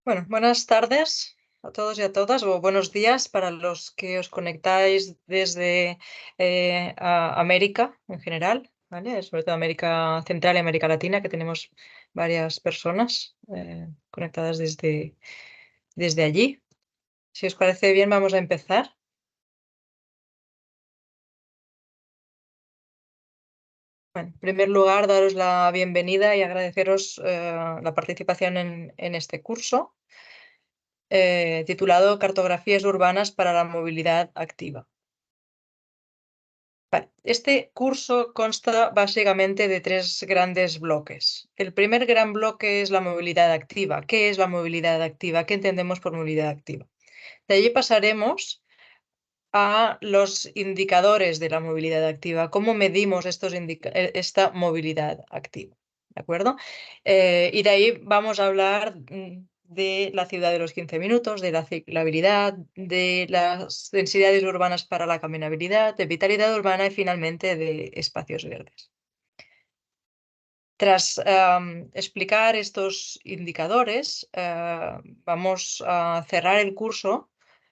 Bueno, buenas tardes a todos y a todas, o buenos días para los que os conectáis desde América en general, ¿vale? Sobre todo América Central y América Latina, que tenemos varias personas conectadas desde allí. Si os parece bien, vamos a empezar. Bueno, en primer lugar, daros la bienvenida y agradeceros la participación en este curso titulado Cartografías urbanas para la movilidad activa. Vale, este curso consta básicamente de tres grandes bloques. El primer gran bloque es la movilidad activa. ¿Qué es la movilidad activa? ¿Qué entendemos por movilidad activa? De allí pasaremos a los indicadores de la movilidad activa. ¿Cómo medimos esta movilidad activa? ¿De acuerdo? Y de ahí vamos a hablar de la ciudad de los 15 minutos, de la ciclabilidad, de las densidades urbanas para la caminabilidad, de vitalidad urbana y finalmente de espacios verdes. Tras explicar estos indicadores, vamos a cerrar el curso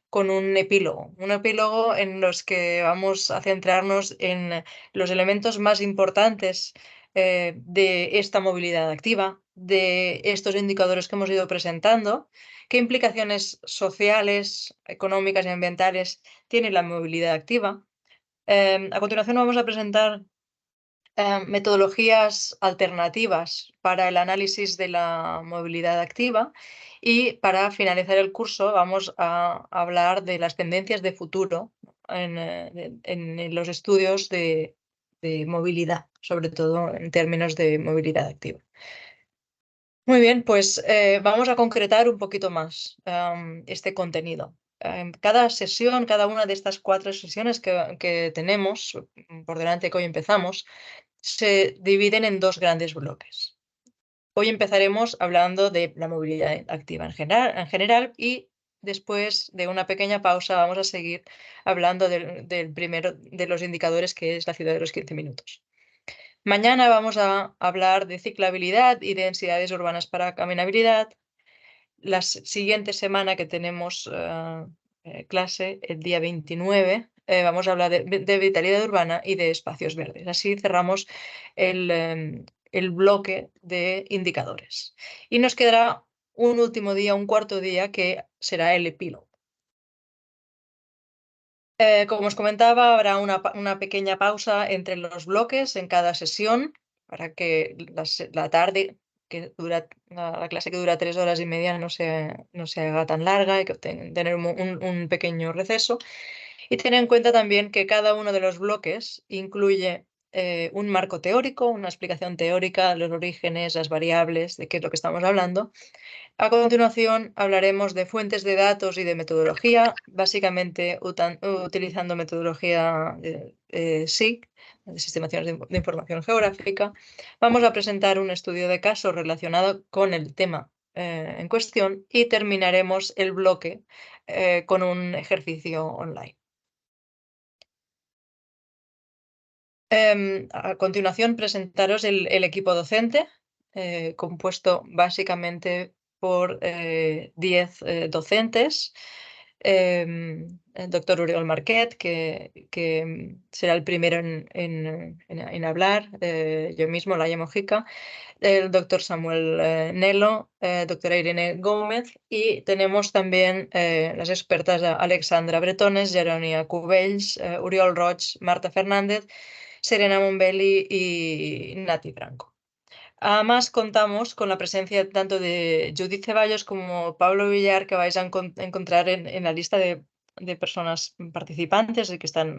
con un epílogo en los que vamos a centrarnos en los elementos más importantes de esta movilidad activa, de estos indicadores que hemos ido presentando, qué implicaciones sociales, económicas y ambientales tiene la movilidad activa. A continuación vamos a presentar metodologías alternativas para el análisis de la movilidad activa y para finalizar el curso vamos a hablar de las tendencias de futuro en los estudios de movilidad, sobre todo en términos de movilidad activa. Muy bien, pues vamos a concretar un poquito más este contenido. Cada sesión, cada una de estas 4 sesiones que tenemos por delante que hoy empezamos, se dividen en dos grandes bloques. Hoy empezaremos hablando de la movilidad activa en general y después de una pequeña pausa vamos a seguir hablando del primero de los indicadores, que es la ciudad de los 15 minutos. Mañana vamos a hablar de ciclabilidad y densidades urbanas para caminabilidad. La siguiente semana que tenemos clase, el día 29, vamos a hablar de vitalidad urbana y de espacios verdes. Así cerramos el bloque de indicadores. Y nos quedará un último día, un cuarto día, que será el epílogo. Como os comentaba, habrá una pequeña pausa entre los bloques en cada sesión para que la tarde, que dura, la clase que dura 3 horas y media, no se haga tan larga y que tener un pequeño receso. Y tener en cuenta también que cada uno de los bloques incluye un marco teórico, una explicación teórica, los orígenes, las variables, de qué es lo que estamos hablando. A continuación hablaremos de fuentes de datos y de metodología, básicamente utilizando metodología SIG, de Sistemaciones de Información Geográfica. Vamos a presentar un estudio de caso relacionado con el tema en cuestión y terminaremos el bloque con un ejercicio online. A continuación presentaros el equipo docente, compuesto básicamente por 10 docentes. El doctor Oriol Marquet, que será el primero en hablar, yo mismo, Laia Mojica, el doctor Samuel Nelo, doctora Irene Gómez, y tenemos también las expertas Alexandra Bretones, Jeronia Cubells, Oriol Roig, Marta Fernández, Serena Mombelli y Nati Franco. Además, contamos con la presencia tanto de Judith Ceballos como Pablo Villar, que vais a encontrar en la lista de personas participantes y que están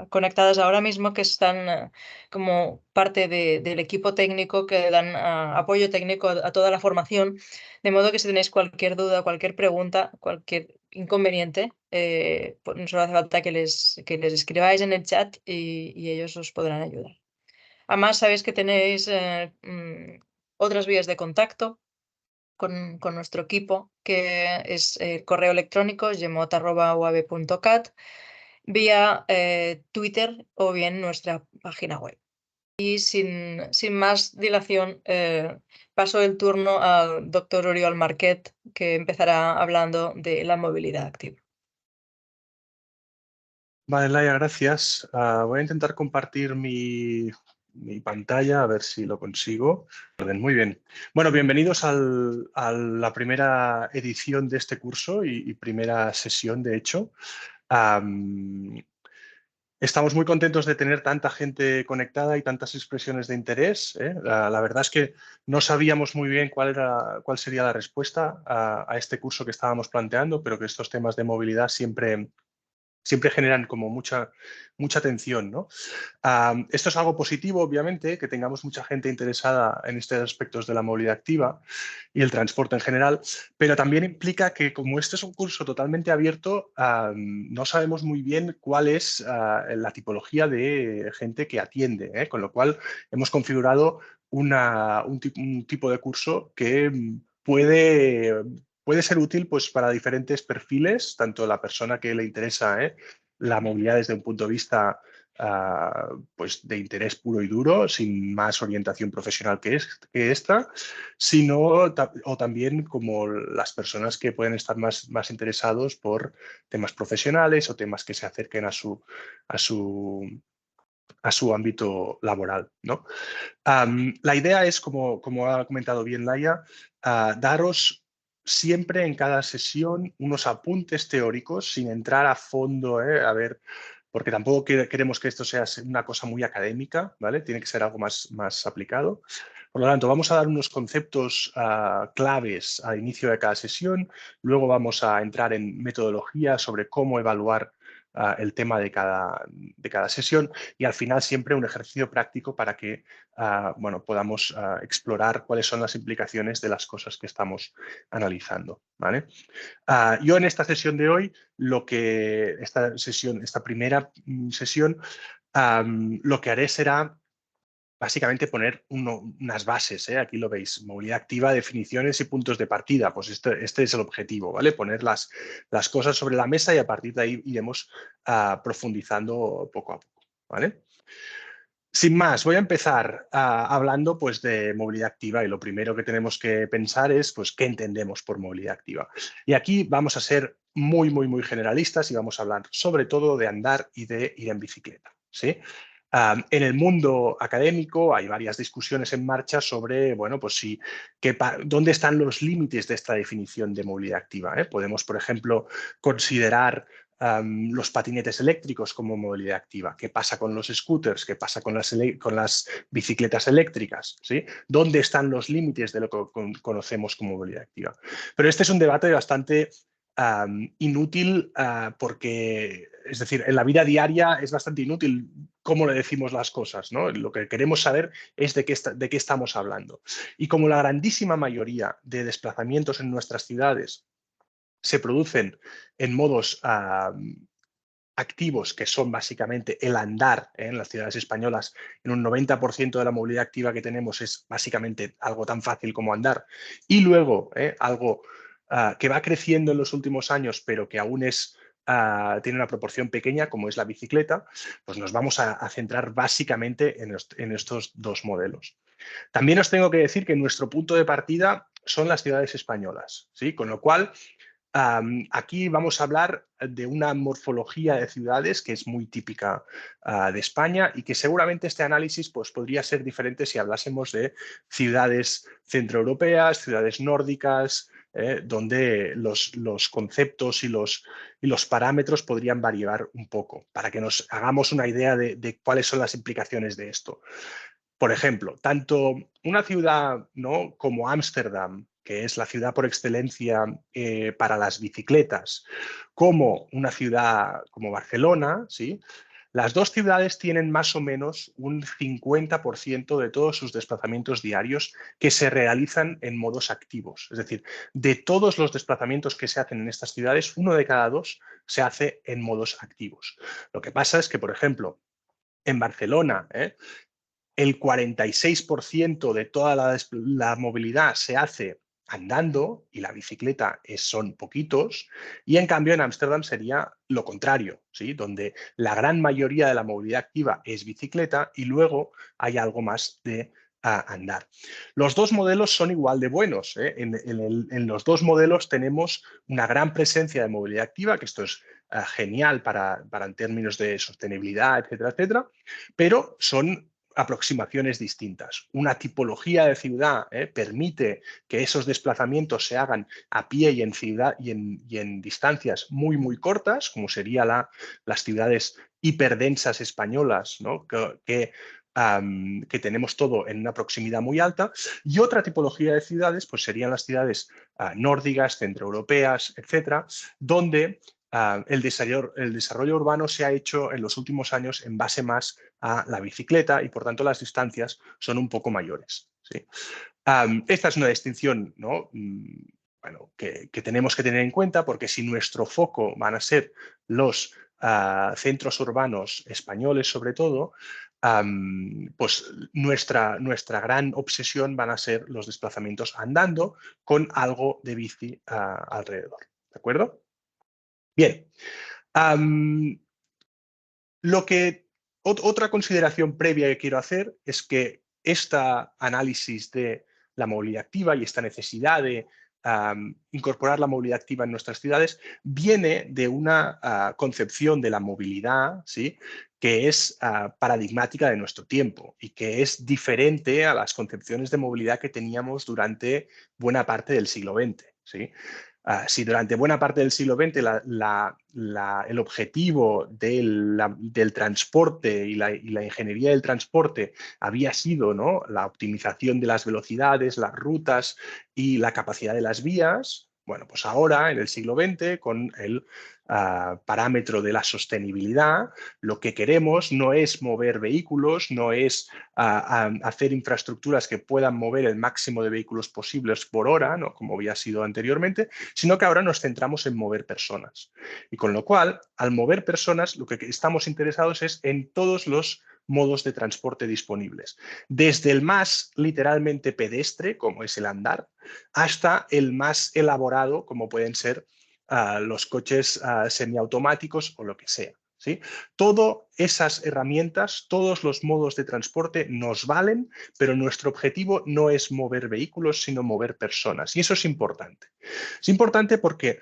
conectadas ahora mismo, que están como parte del equipo técnico que dan apoyo técnico a toda la formación, de modo que si tenéis cualquier duda, cualquier pregunta, cualquier inconveniente, pues no solo hace falta que les escribáis en el chat y ellos os podrán ayudar. Además, sabéis que tenéis otras vías de contacto con nuestro equipo, que es el correo electrónico gemot@uab.cat, vía Twitter o bien nuestra página web. Y sin más dilación, paso el turno al doctor Oriol Marquet que empezará hablando de la movilidad activa. Vale, Laia, gracias. Voy a intentar compartir mi pantalla, a ver si lo consigo. Muy bien. Bueno, bienvenidos a la primera edición de este curso y primera sesión, de hecho. Estamos muy contentos de tener tanta gente conectada y tantas expresiones de interés, ¿eh? La verdad es que no sabíamos muy bien cuál sería la respuesta a este curso que estábamos planteando, pero que estos temas de movilidad siempre generan como mucha atención, ¿no? Esto es algo positivo, obviamente, que tengamos mucha gente interesada en estos aspectos de la movilidad activa y el transporte en general, pero también implica que como este es un curso totalmente abierto, no sabemos muy bien cuál es la tipología de gente que atiende, ¿eh? Con lo cual hemos configurado un tipo de curso que puede ser útil pues, para diferentes perfiles, tanto la persona que le interesa la movilidad desde un punto de vista pues de interés puro y duro, sin más orientación profesional que esta, sino o también como las personas que pueden estar más interesados por temas profesionales o temas que se acerquen a su ámbito laboral, ¿no? La idea es, como ha comentado bien Laia, daros siempre en cada sesión unos apuntes teóricos sin entrar a fondo, a ver, porque tampoco queremos que esto sea una cosa muy académica, ¿vale? Tiene que ser algo más aplicado. Por lo tanto, vamos a dar unos conceptos claves al inicio de cada sesión, luego vamos a entrar en metodología sobre cómo evaluar el tema de cada sesión y al final siempre un ejercicio práctico para que bueno, podamos explorar cuáles son las implicaciones de las cosas que estamos analizando, ¿vale? Yo en esta sesión de hoy, esta primera sesión, lo que haré será básicamente poner unas bases, ¿eh? Aquí lo veis, movilidad activa, definiciones y puntos de partida. Pues este es el objetivo, ¿vale? Poner las cosas sobre la mesa y a partir de ahí iremos profundizando poco a poco, ¿vale? Sin más, voy a empezar hablando pues, de movilidad activa y lo primero que tenemos que pensar es pues, qué entendemos por movilidad activa. Y aquí vamos a ser muy generalistas y vamos a hablar sobre todo de andar y de ir en bicicleta, ¿sí? En el mundo académico hay varias discusiones en marcha sobre, bueno, pues dónde están los límites de esta definición de movilidad activa, ¿eh? Podemos, por ejemplo, considerar los patinetes eléctricos como movilidad activa. ¿Qué pasa con los scooters? ¿Qué pasa con las bicicletas eléctricas? ¿Sí? ¿Dónde están los límites de lo que conocemos como movilidad activa? Pero este es un debate bastante inútil porque, es decir, en la vida diaria es bastante inútil cómo le decimos las cosas, ¿no? Lo que queremos saber es de qué estamos hablando. Y como la grandísima mayoría de desplazamientos en nuestras ciudades se producen en modos activos, que son básicamente el andar, en las ciudades españolas, en un 90% de la movilidad activa que tenemos es básicamente algo tan fácil como andar. Y luego algo que va creciendo en los últimos años, pero que aún tiene una proporción pequeña, como es la bicicleta, pues nos vamos a centrar básicamente en estos dos modelos. También os tengo que decir que nuestro punto de partida son las ciudades españolas, ¿sí? Con lo cual, aquí vamos a hablar de una morfología de ciudades que es muy típica de España y que seguramente este análisis pues, podría ser diferente si hablásemos de ciudades centroeuropeas, ciudades nórdicas, donde los conceptos y los parámetros podrían variar un poco, para que nos hagamos una idea de cuáles son las implicaciones de esto. Por ejemplo, tanto una ciudad, ¿no?, como Ámsterdam, que es la ciudad por excelencia para las bicicletas, como una ciudad como Barcelona, ¿sí? Las dos ciudades tienen más o menos un 50% de todos sus desplazamientos diarios que se realizan en modos activos. Es decir, de todos los desplazamientos que se hacen en estas ciudades, uno de cada dos se hace en modos activos. Lo que pasa es que, por ejemplo, en Barcelona, el 46% de toda la movilidad se hace andando y la bicicleta son poquitos, y en cambio en Ámsterdam sería lo contrario, ¿sí? Donde la gran mayoría de la movilidad activa es bicicleta y luego hay algo más de andar. Los dos modelos son igual de buenos. En los dos modelos tenemos una gran presencia de movilidad activa, que esto es genial para en términos de sostenibilidad, etcétera, etcétera, pero son aproximaciones distintas. Una tipología de ciudad permite que esos desplazamientos se hagan a pie y en ciudad y en distancias muy, muy cortas, como serían las ciudades hiperdensas españolas, ¿no? que tenemos todo en una proximidad muy alta, y otra tipología de ciudades pues serían las ciudades nórdicas, centroeuropeas, etcétera, donde el desarrollo urbano se ha hecho en los últimos años en base más a la bicicleta y por tanto las distancias son un poco mayores. ¿Sí? Esta es una distinción, ¿no? Bueno, que tenemos que tener en cuenta, porque si nuestro foco van a ser los centros urbanos españoles sobre todo, pues nuestra gran obsesión van a ser los desplazamientos andando con algo de bici alrededor. ¿De acuerdo? Bien. Otra consideración previa que quiero hacer es que este análisis de la movilidad activa y esta necesidad de incorporar la movilidad activa en nuestras ciudades viene de una concepción de la movilidad, ¿sí?, que es paradigmática de nuestro tiempo y que es diferente a las concepciones de movilidad que teníamos durante buena parte del siglo XX. ¿Sí? Si durante buena parte del siglo XX el objetivo del transporte y la ingeniería del transporte había sido, ¿no?, la optimización de las velocidades, las rutas y la capacidad de las vías, bueno, pues ahora, en el siglo XX, con el parámetro de la sostenibilidad, lo que queremos no es mover vehículos, no es hacer infraestructuras que puedan mover el máximo de vehículos posibles por hora, ¿no?, como había sido anteriormente, sino que ahora nos centramos en mover personas. Y con lo cual, al mover personas, lo que estamos interesados es en todos los modos de transporte disponibles, desde el más literalmente pedestre, como es el andar, hasta el más elaborado, como pueden ser los coches semiautomáticos o lo que sea. ¿Sí? Todas esas herramientas, todos los modos de transporte nos valen, pero nuestro objetivo no es mover vehículos, sino mover personas. Y eso es importante. Es importante porque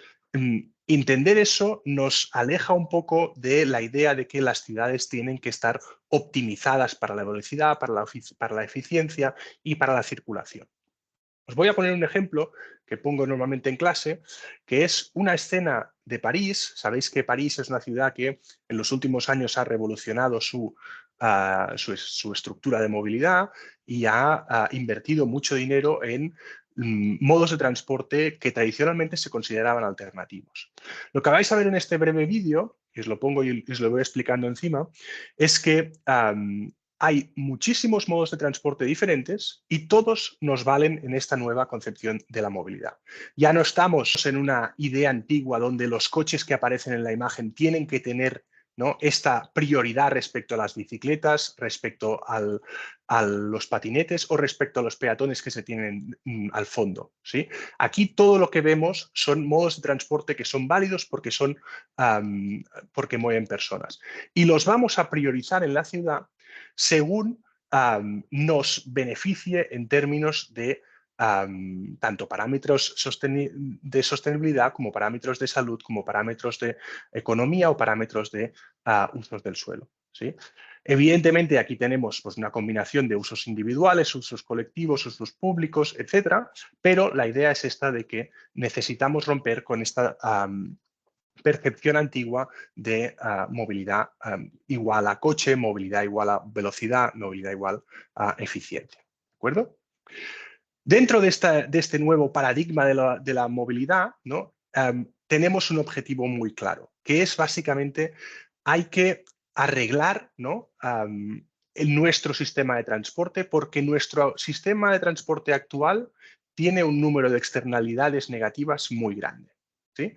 entender eso nos aleja un poco de la idea de que las ciudades tienen que estar optimizadas para la velocidad, para la eficiencia y para la circulación. Os voy a poner un ejemplo que pongo normalmente en clase, que es una escena de París. Sabéis que París es una ciudad que en los últimos años ha revolucionado su estructura de movilidad y ha invertido mucho dinero en modos de transporte que tradicionalmente se consideraban alternativos. Lo que vais a ver en este breve vídeo, y os lo pongo y os lo voy explicando encima, es que hay muchísimos modos de transporte diferentes y todos nos valen en esta nueva concepción de la movilidad. Ya no estamos en una idea antigua donde los coches que aparecen en la imagen tienen que tener, ¿no?, esta prioridad respecto a las bicicletas, respecto a los patinetes o respecto a los peatones que se tienen al fondo. ¿Sí? Aquí todo lo que vemos son modos de transporte que son válidos porque mueven personas. Y los vamos a priorizar en la ciudad según nos beneficie en términos de tanto parámetros de sostenibilidad como parámetros de salud, como parámetros de economía o parámetros de usos del suelo. ¿Sí? Evidentemente, aquí tenemos pues, una combinación de usos individuales, usos colectivos, usos públicos, etcétera, pero la idea es esta de que necesitamos romper con esta percepción antigua de movilidad igual a coche, movilidad igual a velocidad, movilidad igual a eficiencia. ¿De acuerdo? Dentro de este nuevo paradigma de la movilidad, ¿no?, tenemos un objetivo muy claro, que es básicamente hay que arreglar, ¿no?, nuestro sistema de transporte, porque nuestro sistema de transporte actual tiene un número de externalidades negativas muy grande. ¿Sí?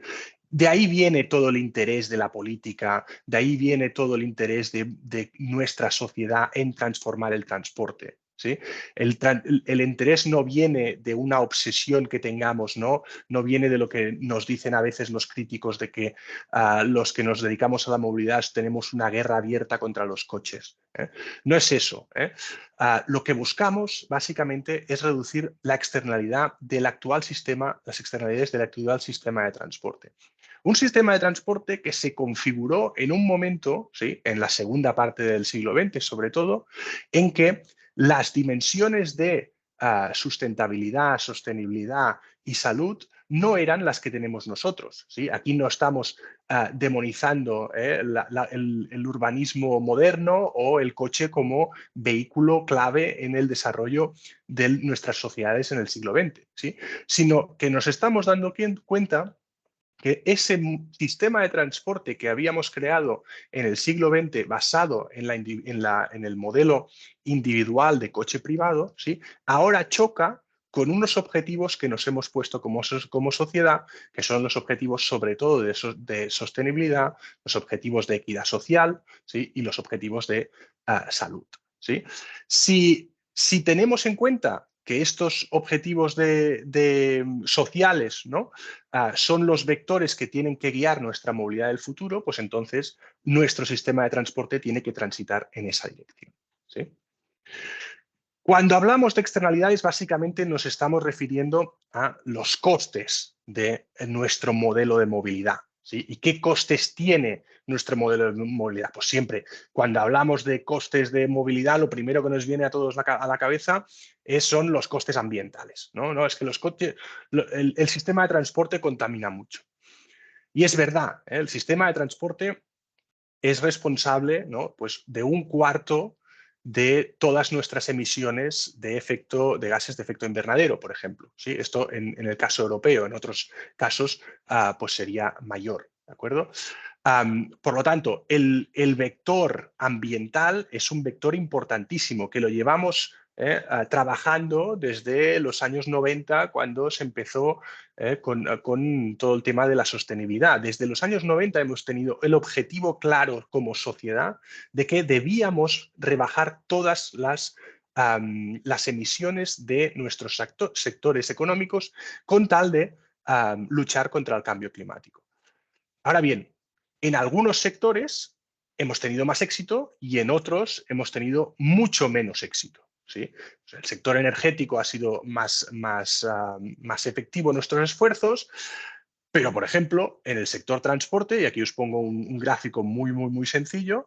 De ahí viene todo el interés de la política, de ahí viene todo el interés de nuestra sociedad en transformar el transporte. ¿sí? El interés no viene de una obsesión que tengamos, no viene de lo que nos dicen a veces los críticos de que los que nos dedicamos a la movilidad tenemos una guerra abierta contra los coches. No es eso. Lo que buscamos básicamente es reducir la externalidad del actual sistema, las externalidades del actual sistema de transporte. Un sistema de transporte que se configuró en un momento, ¿sí?, en la segunda parte del siglo XX sobre todo, en que las dimensiones de sustentabilidad, sostenibilidad y salud no eran las que tenemos nosotros, ¿sí? Aquí no estamos demonizando el urbanismo moderno o el coche como vehículo clave en el desarrollo de nuestras sociedades en el siglo XX, ¿sí? Sino que nos estamos dando cuenta que ese sistema de transporte que habíamos creado en el siglo XX basado en el modelo individual de coche privado, ¿sí?, ahora choca con unos objetivos que nos hemos puesto como sociedad, que son los objetivos sobre todo de sostenibilidad, los objetivos de equidad social, ¿sí?, y los objetivos de salud, ¿sí? Si tenemos en cuenta que estos objetivos sociales, ¿no?, son los vectores que tienen que guiar nuestra movilidad del futuro, pues entonces nuestro sistema de transporte tiene que transitar en esa dirección, ¿sí? Cuando hablamos de externalidades, básicamente nos estamos refiriendo a los costes de nuestro modelo de movilidad, ¿sí? ¿Y qué costes tiene nuestro modelo de movilidad? Pues siempre, cuando hablamos de costes de movilidad, lo primero que nos viene a todos a la cabeza son los costes ambientales, ¿no? No, es que el sistema de transporte contamina mucho. Y es verdad, el sistema de transporte es responsable, ¿no?, pues de un cuarto de todas nuestras emisiones de gases de efecto invernadero, por ejemplo, ¿sí? Esto en el caso europeo, en otros casos pues sería mayor, ¿de acuerdo? Por lo tanto, el vector ambiental es un vector importantísimo que lo llevamos trabajando desde los años 90, cuando se empezó con todo el tema de la sostenibilidad. Desde los años 90 hemos tenido el objetivo claro como sociedad de que debíamos rebajar todas las emisiones de nuestros sectores económicos con tal de luchar contra el cambio climático. Ahora bien, en algunos sectores hemos tenido más éxito y en otros hemos tenido mucho menos éxito, ¿sí? O sea, el sector energético ha sido más efectivo en nuestros esfuerzos, pero, por ejemplo, en el sector transporte, y aquí os pongo un gráfico muy sencillo,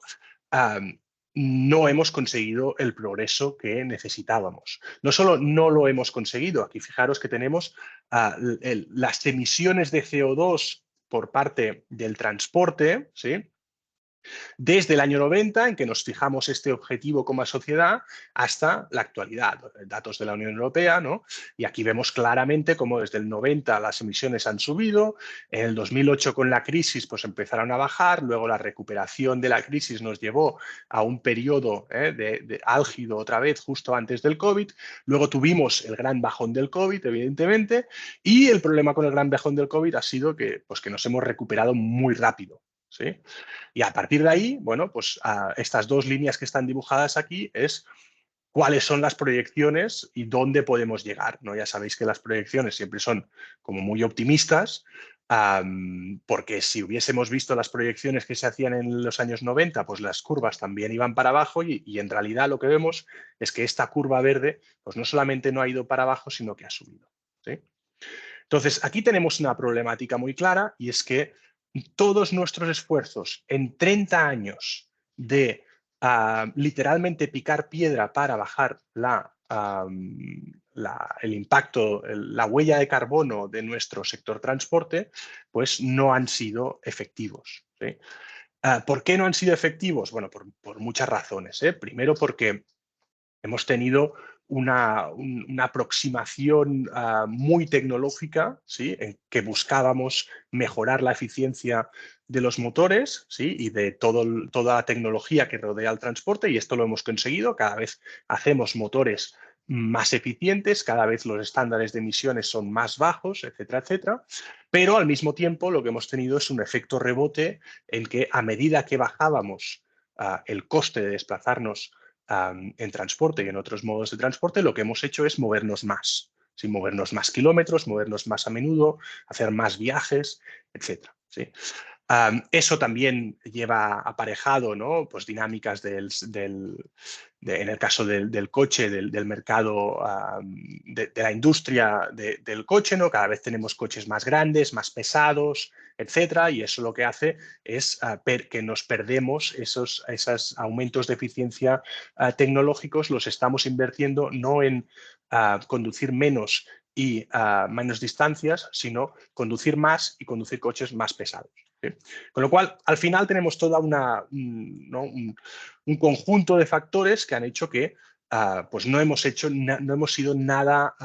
no hemos conseguido el progreso que necesitábamos. No solo no lo hemos conseguido, aquí fijaros que tenemos las emisiones de CO2 por parte del transporte, ¿sí?, desde el año 90, en que nos fijamos este objetivo como sociedad, hasta la actualidad, datos de la Unión Europea, ¿no? Y aquí vemos claramente cómo desde el 90 las emisiones han subido, en el 2008 con la crisis pues empezaron a bajar, luego la recuperación de la crisis nos llevó a un periodo de álgido otra vez justo antes del COVID, luego tuvimos el gran bajón del COVID, evidentemente, y el problema con el gran bajón del COVID ha sido que nos hemos recuperado muy rápido, ¿sí? Y a partir de ahí, bueno, pues estas dos líneas que están dibujadas aquí es cuáles son las proyecciones y dónde podemos llegar, ¿no? Ya sabéis que las proyecciones siempre son como muy optimistas, porque si hubiésemos visto las proyecciones que se hacían en los años 90, pues las curvas también iban para abajo y en realidad lo que vemos es que esta curva verde pues no solamente no ha ido para abajo, sino que ha subido, ¿sí? Entonces, aquí tenemos una problemática muy clara y es que todos nuestros esfuerzos en 30 años de literalmente picar piedra para bajar el impacto, la huella de carbono de nuestro sector transporte, pues no han sido efectivos, ¿sí? ¿Por qué no han sido efectivos? Bueno, por muchas razones, ¿eh? Primero porque hemos tenido una aproximación muy tecnológica, ¿sí?, en que buscábamos mejorar la eficiencia de los motores, ¿sí?, y de toda la tecnología que rodea el transporte, y esto lo hemos conseguido. Cada vez hacemos motores más eficientes, cada vez los estándares de emisiones son más bajos, etcétera, etcétera. Pero al mismo tiempo lo que hemos tenido es un efecto rebote en que a medida que bajábamos el coste de desplazarnos en transporte y en otros modos de transporte, lo que hemos hecho es movernos más. ¿Sí? Movernos más kilómetros, movernos más a menudo, hacer más viajes, etc. ¿Sí? Eso también lleva aparejado, ¿no? Pues dinámicas en el caso del coche, del mercado, de la industria del coche, ¿no? Cada vez tenemos coches más grandes, más pesados, etcétera, y eso lo que hace es que nos perdemos esos aumentos de eficiencia tecnológicos, los estamos invirtiendo no en conducir menos y menos distancias, sino conducir más y conducir coches más pesados. ¿Sí? Con lo cual, al final tenemos toda ¿no? un conjunto de factores que han hecho que pues no hemos sido nada,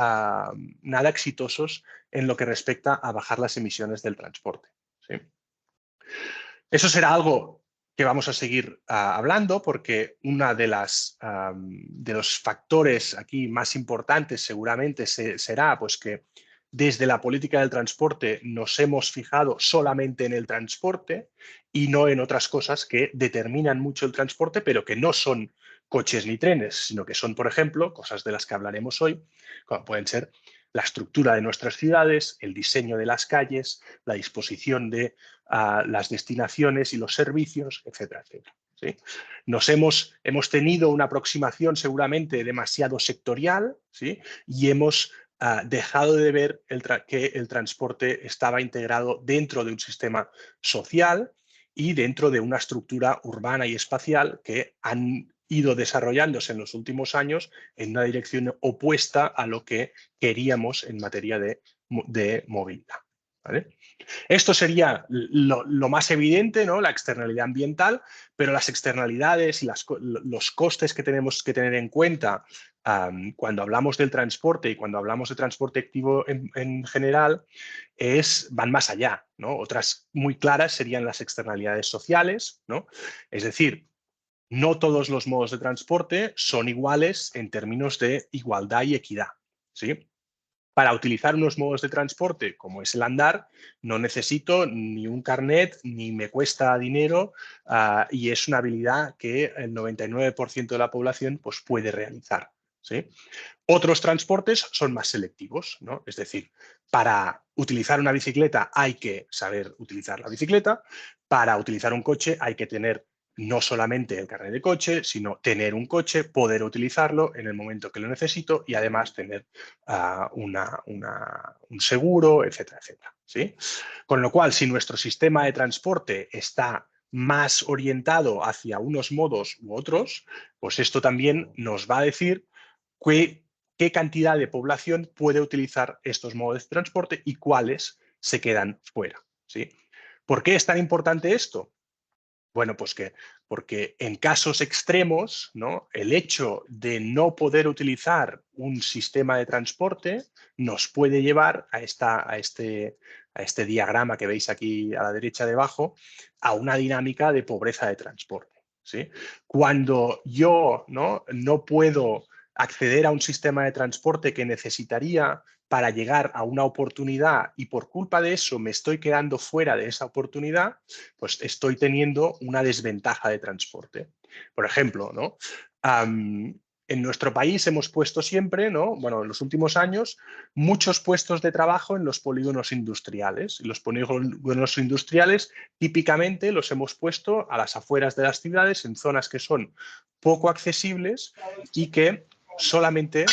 nada exitosos en lo que respecta a bajar las emisiones del transporte. ¿Sí? Eso será algo que vamos a seguir hablando, porque una de los factores aquí más importantes seguramente será pues que desde la política del transporte nos hemos fijado solamente en el transporte y no en otras cosas que determinan mucho el transporte, pero que no son coches ni trenes, sino que son, por ejemplo, cosas de las que hablaremos hoy, como pueden ser la estructura de nuestras ciudades, el diseño de las calles, la disposición de las destinaciones y los servicios, etcétera, etcétera. ¿Sí? Hemos tenido una aproximación seguramente demasiado sectorial, ¿sí? Y hemos dejado de ver que el transporte estaba integrado dentro de un sistema social y dentro de una estructura urbana y espacial que han ido desarrollándose en los últimos años en una dirección opuesta a lo que queríamos en materia de movilidad. ¿Vale? Esto sería lo más evidente, ¿no? La externalidad ambiental, pero las externalidades y los costes que tenemos que tener en cuenta cuando hablamos del transporte y cuando hablamos de transporte activo en general van más allá, ¿no? Otras muy claras serían las externalidades sociales, ¿no? Es decir, no todos los modos de transporte son iguales en términos de igualdad y equidad, ¿sí? Para utilizar unos modos de transporte como es el andar, no necesito ni un carnet ni me cuesta dinero y es una habilidad que el 99% de la población pues, puede realizar. ¿Sí? Otros transportes son más selectivos, ¿no? Es decir, para utilizar una bicicleta hay que saber utilizar la bicicleta, para utilizar un coche hay que tener no solamente el carnet de coche, sino tener un coche, poder utilizarlo en el momento que lo necesito y además tener un seguro, etcétera, etcétera. ¿Sí? Con lo cual, si nuestro sistema de transporte está más orientado hacia unos modos u otros, pues esto también nos va a decir qué cantidad de población puede utilizar estos modos de transporte y cuáles se quedan fuera. ¿Sí? ¿Por qué es tan importante esto? Bueno, pues porque en casos extremos, ¿no? El hecho de no poder utilizar un sistema de transporte nos puede llevar a este diagrama que veis aquí a la derecha debajo, a una dinámica de pobreza de transporte. ¿Sí? Cuando yo no puedo acceder a un sistema de transporte que necesitaría para llegar a una oportunidad y por culpa de eso me estoy quedando fuera de esa oportunidad, pues estoy teniendo una desventaja de transporte. Por ejemplo, ¿no? En nuestro país hemos puesto siempre, ¿no? Bueno, en los últimos años, muchos puestos de trabajo en los polígonos industriales. Y los polígonos industriales típicamente los hemos puesto a las afueras de las ciudades, en zonas que son poco accesibles y que solamente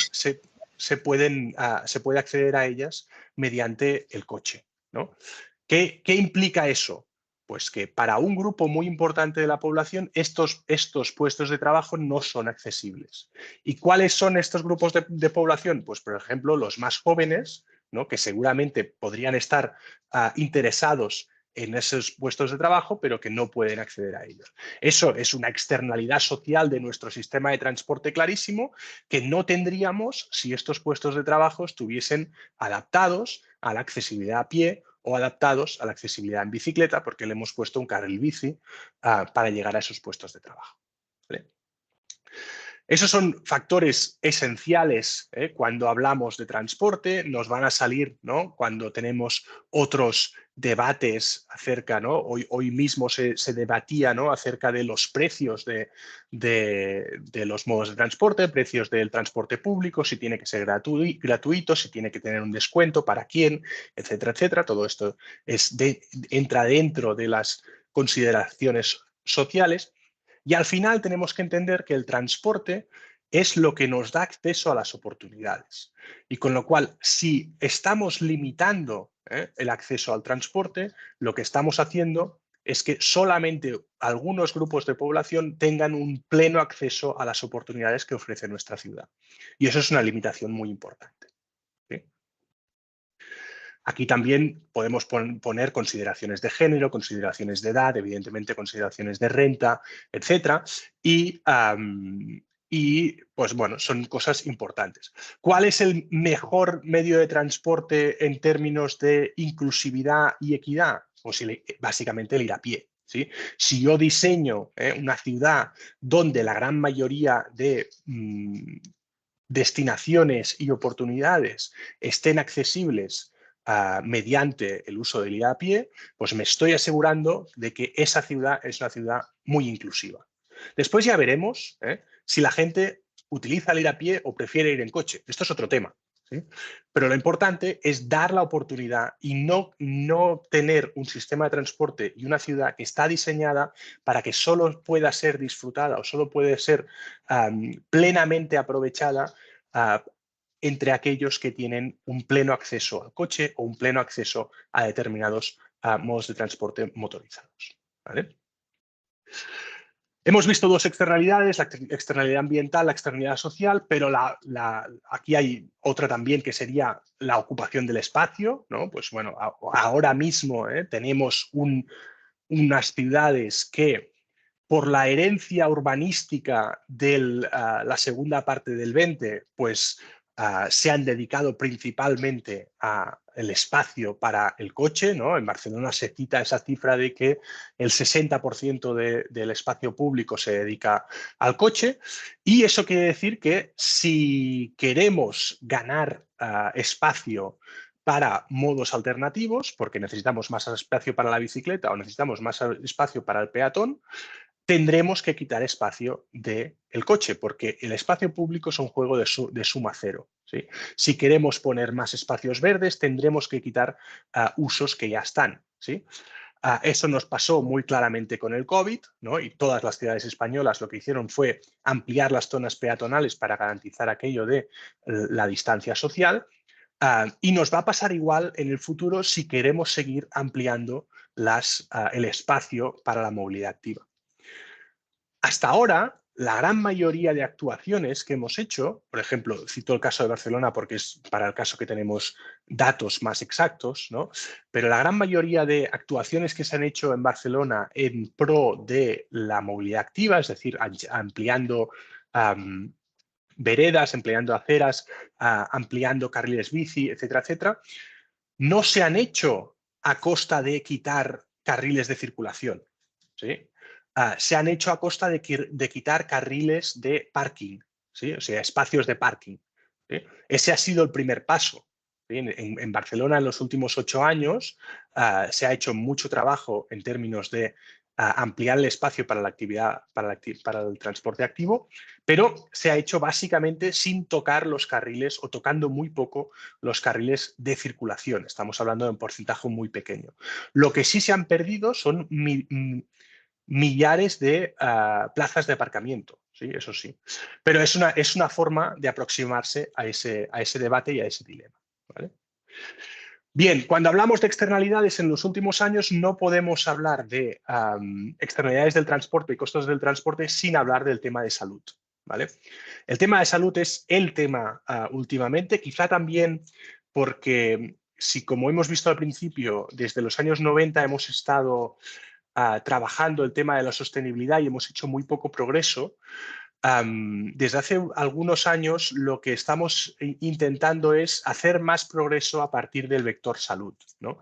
se puede acceder a ellas mediante el coche, ¿no? ¿Qué implica eso? Pues que para un grupo muy importante de la población estos puestos de trabajo no son accesibles. ¿Y cuáles son estos grupos de población? Pues, por ejemplo, los más jóvenes, ¿no? Que seguramente podrían estar interesados en esos puestos de trabajo, pero que no pueden acceder a ellos. Eso es una externalidad social de nuestro sistema de transporte clarísimo que no tendríamos si estos puestos de trabajo estuviesen adaptados a la accesibilidad a pie o adaptados a la accesibilidad en bicicleta, porque le hemos puesto un carril bici para llegar a esos puestos de trabajo. ¿Vale? Esos son factores esenciales cuando hablamos de transporte. Nos van a salir, ¿no?, cuando tenemos otros debates acerca, ¿no? Hoy mismo se debatía, ¿no?, acerca de los precios de los modos de transporte, precios del transporte público, si tiene que ser gratuito, si tiene que tener un descuento, para quién, etcétera, etcétera. Todo esto entra dentro de las consideraciones sociales. Y al final tenemos que entender que el transporte es lo que nos da acceso a las oportunidades. Y con lo cual, si estamos limitando el acceso al transporte, lo que estamos haciendo es que solamente algunos grupos de población tengan un pleno acceso a las oportunidades que ofrece nuestra ciudad. Y eso es una limitación muy importante, ¿sí? Aquí también podemos poner consideraciones de género, consideraciones de edad, evidentemente consideraciones de renta, etcétera. Y pues bueno, son cosas importantes. ¿Cuál es el mejor medio de transporte en términos de inclusividad y equidad? Pues básicamente el ir a pie, ¿sí? Si yo diseño una ciudad donde la gran mayoría de destinaciones y oportunidades estén accesibles mediante el uso del ir a pie, pues me estoy asegurando de que esa ciudad es una ciudad muy inclusiva. Después ya veremos si la gente utiliza el ir a pie o prefiere ir en coche. Esto es otro tema, ¿sí? Pero lo importante es dar la oportunidad y no tener un sistema de transporte y una ciudad que está diseñada para que solo pueda ser disfrutada o solo puede ser plenamente aprovechada entre aquellos que tienen un pleno acceso al coche o un pleno acceso a determinados modos de transporte motorizados, ¿vale? Hemos visto dos externalidades, la externalidad ambiental, la externalidad social, pero aquí hay otra también, que sería la ocupación del espacio, ¿no? Pues bueno, ahora mismo tenemos unas ciudades que, por la herencia urbanística de la segunda parte del 20, pues se han dedicado principalmente al espacio para el coche, ¿no? En Barcelona se cita esa cifra de que el 60% del espacio público se dedica al coche, y eso quiere decir que si queremos ganar espacio para modos alternativos, porque necesitamos más espacio para la bicicleta o necesitamos más espacio para el peatón, tendremos que quitar espacio del coche, porque el espacio público es un juego de suma cero, ¿sí? Si queremos poner más espacios verdes, tendremos que quitar usos que ya están, ¿sí? Eso nos pasó muy claramente con el COVID, ¿no? Y todas las ciudades españolas lo que hicieron fue ampliar las zonas peatonales para garantizar aquello de la distancia social. Y nos va a pasar igual en el futuro si queremos seguir ampliando el espacio para la movilidad activa. Hasta ahora, la gran mayoría de actuaciones que hemos hecho, por ejemplo, cito el caso de Barcelona porque es para el caso que tenemos datos más exactos, ¿no? Pero la gran mayoría de actuaciones que se han hecho en Barcelona en pro de la movilidad activa, es decir, ampliando veredas, ampliando aceras, ampliando carriles bici, etcétera, etcétera, no se han hecho a costa de quitar carriles de circulación, ¿sí? Se han hecho a costa de quitar carriles de parking, ¿sí? O sea, espacios de parking, ¿sí? Ese ha sido el primer paso, ¿sí? En Barcelona, en los últimos 8 años, se ha hecho mucho trabajo en términos de ampliar el espacio para la actividad, para el transporte activo, pero se ha hecho básicamente sin tocar los carriles o tocando muy poco los carriles de circulación. Estamos hablando de un porcentaje muy pequeño. Lo que sí se han perdido son millares de plazas de aparcamiento, ¿sí? Eso sí. Pero es una forma de aproximarse a ese debate y a ese dilema, ¿vale? Bien, cuando hablamos de externalidades en los últimos años, no podemos hablar de externalidades del transporte y costos del transporte sin hablar del tema de salud, ¿vale? El tema de salud es el tema últimamente, quizá también porque, si como hemos visto al principio, desde los años 90 hemos estado trabajando el tema de la sostenibilidad y hemos hecho muy poco progreso. Desde hace algunos años lo que estamos intentando es hacer más progreso a partir del vector salud, ¿no?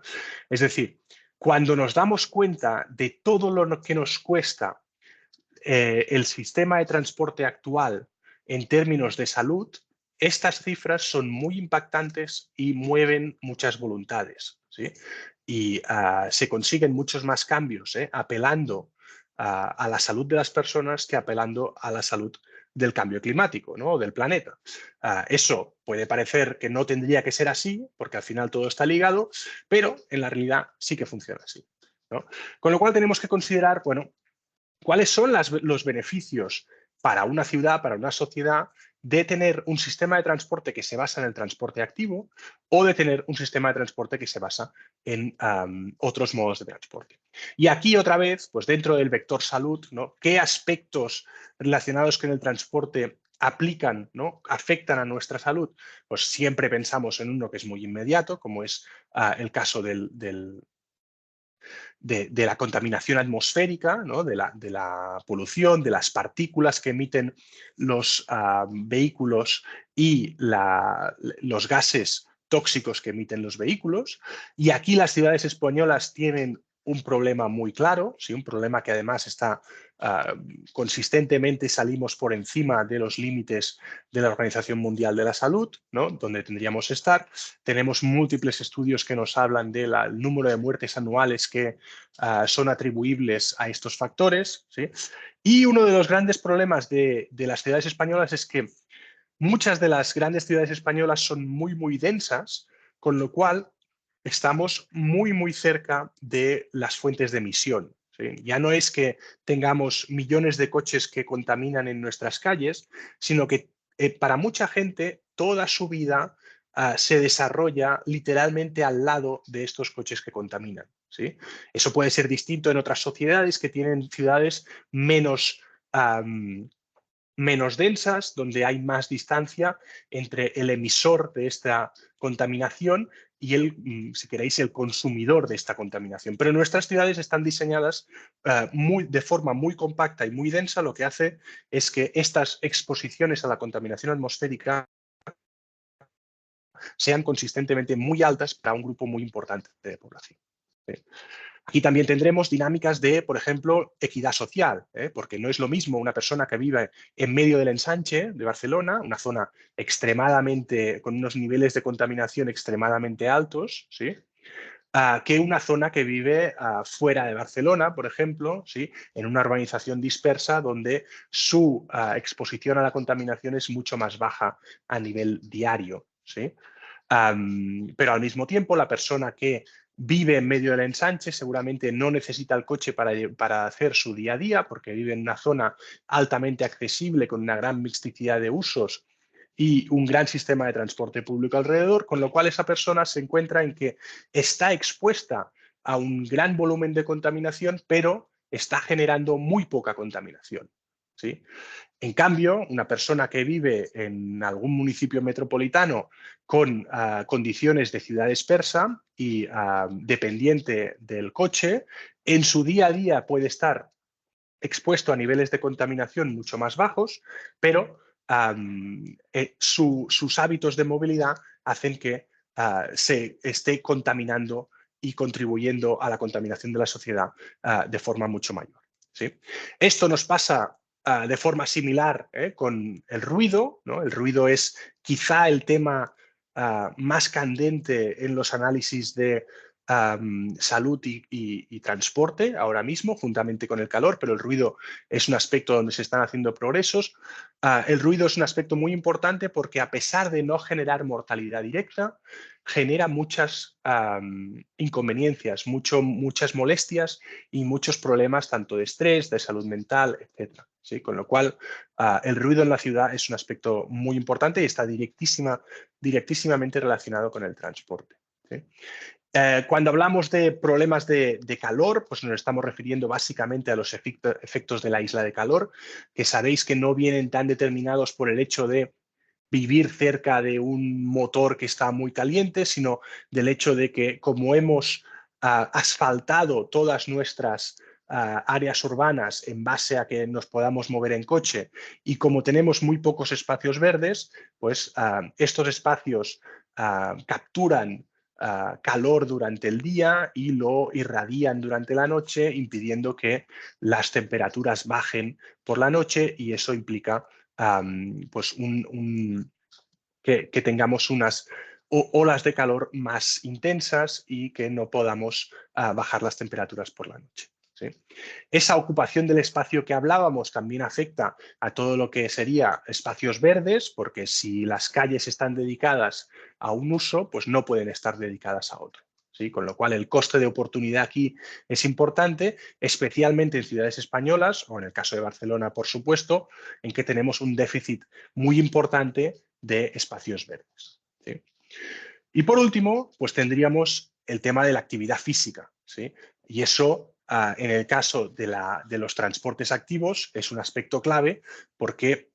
Es decir, cuando nos damos cuenta de todo lo que nos cuesta el sistema de transporte actual en términos de salud, estas cifras son muy impactantes y mueven muchas voluntades, ¿sí? Y se consiguen muchos más cambios apelando a la salud de las personas que apelando a la salud del cambio climático, ¿no? Del planeta. Eso puede parecer que no tendría que ser así, porque al final todo está ligado, pero en la realidad sí que funciona así, ¿no? Con lo cual tenemos que considerar, bueno, ¿cuáles son los beneficios para una ciudad, para una sociedad, de tener un sistema de transporte que se basa en el transporte activo o de tener un sistema de transporte que se basa en otros modos de transporte? Y aquí otra vez, pues dentro del vector salud, ¿no? ¿Qué aspectos relacionados con el transporte aplican, ¿no? Afectan a nuestra salud? Pues siempre pensamos en uno que es muy inmediato, como es el caso de la contaminación atmosférica, ¿no? de la polución, de las partículas que emiten los vehículos y los gases tóxicos que emiten los vehículos. Y aquí las ciudades españolas tienen un problema muy claro, ¿sí? Un problema que además está consistentemente salimos por encima de los límites de la Organización Mundial de la Salud, ¿no? Donde tendríamos que estar. Tenemos múltiples estudios que nos hablan del número de muertes anuales que son atribuibles a estos factores, ¿sí? Y uno de los grandes problemas de las ciudades españolas es que muchas de las grandes ciudades españolas son muy, muy densas, con lo cual estamos muy, muy cerca de las fuentes de emisión, ¿sí? Ya no es que tengamos millones de coches que contaminan en nuestras calles, sino que para mucha gente toda su vida se desarrolla literalmente al lado de estos coches que contaminan, ¿sí? Eso puede ser distinto en otras sociedades que tienen ciudades menos menos densas, donde hay más distancia entre el emisor de esta contaminación y si queréis, el consumidor de esta contaminación. Pero nuestras ciudades están diseñadas de forma muy compacta y muy densa, lo que hace es que estas exposiciones a la contaminación atmosférica sean consistentemente muy altas para un grupo muy importante de población. ¿Sí? Aquí también tendremos dinámicas de, por ejemplo, equidad social, porque no es lo mismo una persona que vive en medio del ensanche de Barcelona, una zona extremadamente, con unos niveles de contaminación extremadamente altos, ¿sí? Que una zona que vive fuera de Barcelona, por ejemplo, ¿sí? En una urbanización dispersa donde su exposición a la contaminación es mucho más baja a nivel diario, ¿sí? Pero al mismo tiempo, la persona que vive en medio del ensanche seguramente no necesita el coche para hacer su día a día porque vive en una zona altamente accesible con una gran mixticidad de usos y un gran sistema de transporte público alrededor, con lo cual esa persona se encuentra en que está expuesta a un gran volumen de contaminación, pero está generando muy poca contaminación, ¿sí? En cambio, una persona que vive en algún municipio metropolitano con condiciones de ciudad dispersa y dependiente del coche, en su día a día puede estar expuesto a niveles de contaminación mucho más bajos, pero sus hábitos de movilidad hacen que se esté contaminando y contribuyendo a la contaminación de la sociedad de forma mucho mayor, ¿sí? Esto nos pasa de forma similar con el ruido, ¿no? El ruido es quizá el tema más candente en los análisis de salud y transporte ahora mismo, juntamente con el calor, pero el ruido es un aspecto donde se están haciendo progresos. El ruido es un aspecto muy importante porque a pesar de no generar mortalidad directa, genera muchas inconveniencias, muchas molestias y muchos problemas tanto de estrés, de salud mental, etc. ¿Sí? Con lo cual, el ruido en la ciudad es un aspecto muy importante y está directísimamente relacionado con el transporte, ¿sí? Cuando hablamos de problemas de calor, pues nos estamos refiriendo básicamente a los efectos de la isla de calor, que sabéis que no vienen tan determinados por el hecho de vivir cerca de un motor que está muy caliente, sino del hecho de que como hemos asfaltado todas nuestras áreas urbanas en base a que nos podamos mover en coche y como tenemos muy pocos espacios verdes, pues estos espacios capturan calor durante el día y lo irradian durante la noche, impidiendo que las temperaturas bajen por la noche y eso implica pues que tengamos unas olas de calor más intensas y que no podamos bajar las temperaturas por la noche. ¿Sí? Esa ocupación del espacio que hablábamos también afecta a todo lo que sería espacios verdes, porque si las calles están dedicadas a un uso, pues no pueden estar dedicadas a otro. ¿Sí? Con lo cual el coste de oportunidad aquí es importante, especialmente en ciudades españolas, o en el caso de Barcelona, por supuesto, en que tenemos un déficit muy importante de espacios verdes. ¿Sí? Y por último, pues tendríamos el tema de la actividad física. ¿Sí? Y eso, en el caso de los transportes activos, es un aspecto clave porque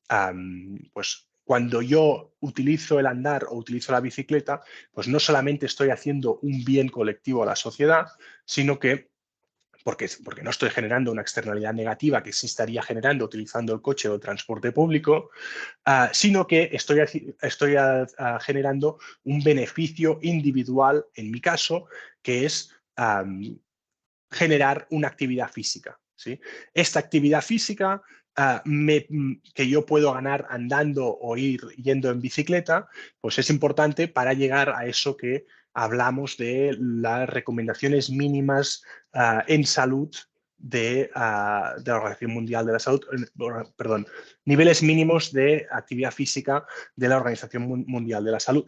pues, cuando yo utilizo el andar o utilizo la bicicleta, pues no solamente estoy haciendo un bien colectivo a la sociedad, sino que porque no estoy generando una externalidad negativa que sí estaría generando utilizando el coche o el transporte público, sino que estoy generando un beneficio individual, en mi caso, que es generar una actividad física. ¿Sí? Esta actividad física que yo puedo ganar andando o yendo en bicicleta, pues es importante para llegar a eso que hablamos de las recomendaciones mínimas en salud de la Organización Mundial de la Salud, perdón, niveles mínimos de actividad física de la Organización Mundial de la Salud.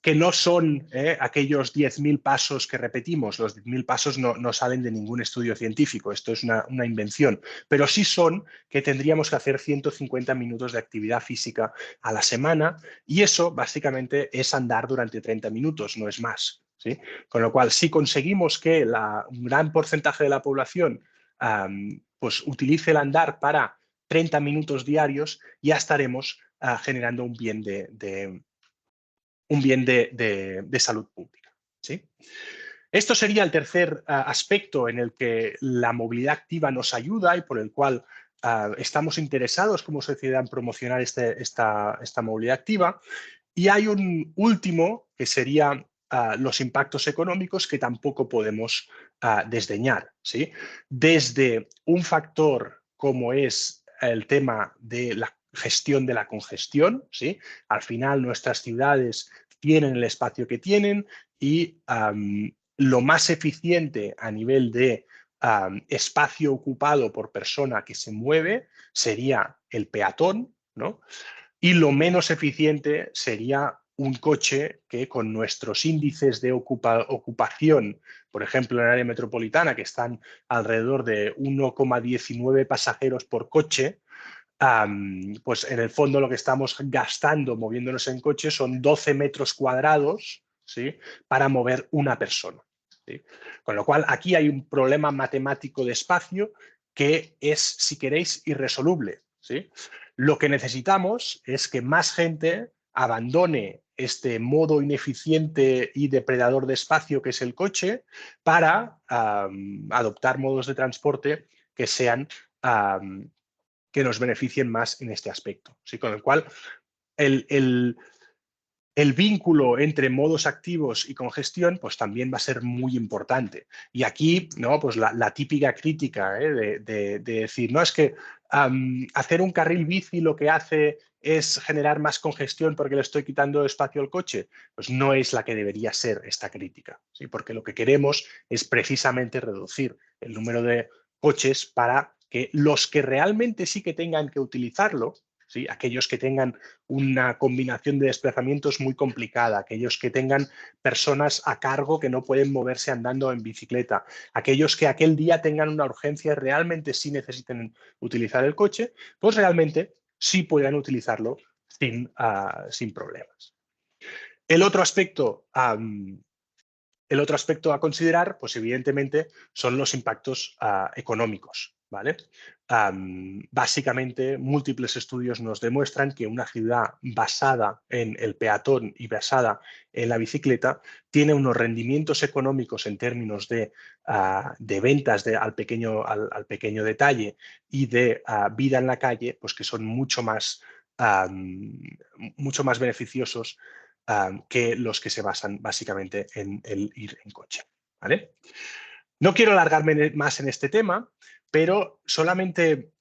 Que no son aquellos 10.000 pasos que repetimos. Los 10.000 pasos no salen de ningún estudio científico, esto es una invención, pero sí son que tendríamos que hacer 150 minutos de actividad física a la semana y eso básicamente es andar durante 30 minutos, no es más. ¿Sí? Con lo cual, si conseguimos que un gran porcentaje de la población pues utilice el andar para 30 minutos diarios, ya estaremos generando un bien de salud pública. ¿Sí? Esto sería el tercer aspecto en el que la movilidad activa nos ayuda y por el cual estamos interesados como sociedad en promocionar esta movilidad activa. Y hay un último que sería los impactos económicos que tampoco podemos desdeñar. ¿Sí? Desde un factor como es el tema de la gestión de la congestión, ¿sí? Al final nuestras ciudades tienen el espacio que tienen y lo más eficiente a nivel de espacio ocupado por persona que se mueve sería el peatón, ¿no? Y lo menos eficiente sería un coche que con nuestros índices de ocupación, por ejemplo, en el área metropolitana, que están alrededor de 1,19 pasajeros por coche, pues en el fondo lo que estamos gastando moviéndonos en coche son 12 metros cuadrados, ¿sí? Para mover una persona. ¿Sí? Con lo cual, aquí hay un problema matemático de espacio que es, si queréis, irresoluble. ¿Sí? Lo que necesitamos es que más gente abandone este modo ineficiente y depredador de espacio que es el coche para adoptar modos de transporte que sean que nos beneficien más en este aspecto. ¿Sí? Con el cual, el vínculo entre modos activos y congestión pues también va a ser muy importante. Y aquí, ¿no? Pues la típica crítica de decir, no, es que hacer un carril bici lo que hace es generar más congestión porque le estoy quitando espacio al coche. Pues no es la que debería ser esta crítica, ¿sí? Porque lo que queremos es precisamente reducir el número de coches para que los que realmente sí que tengan que utilizarlo, ¿sí? Aquellos que tengan una combinación de desplazamientos muy complicada, aquellos que tengan personas a cargo que no pueden moverse andando en bicicleta, aquellos que aquel día tengan una urgencia y realmente sí necesiten utilizar el coche, pues realmente sí puedan utilizarlo sin problemas. El otro aspecto a considerar, pues evidentemente, son los impactos económicos. ¿Vale? Básicamente, múltiples estudios nos demuestran que una ciudad basada en el peatón y basada en la bicicleta tiene unos rendimientos económicos en términos de ventas al pequeño detalle y de vida en la calle, pues que son mucho más beneficiosos que los que se basan básicamente en el ir en coche. ¿Vale? No quiero alargarme más en este tema, pero solamente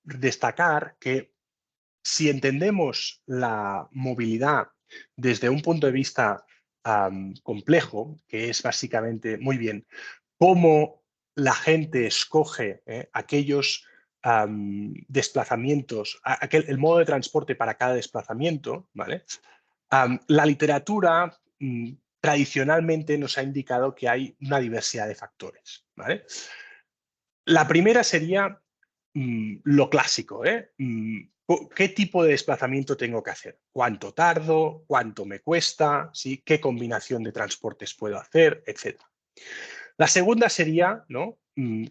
destacar que si entendemos la movilidad desde un punto de vista complejo, que es básicamente, muy bien, cómo la gente escoge aquellos desplazamientos, el modo de transporte para cada desplazamiento, ¿vale? La literatura tradicionalmente nos ha indicado que hay una diversidad de factores, ¿vale? La primera sería lo clásico, ¿eh? ¿Qué tipo de desplazamiento tengo que hacer? ¿Cuánto tardo? ¿Cuánto me cuesta? ¿Sí? ¿Qué combinación de transportes puedo hacer? Etcétera. La segunda sería, ¿no?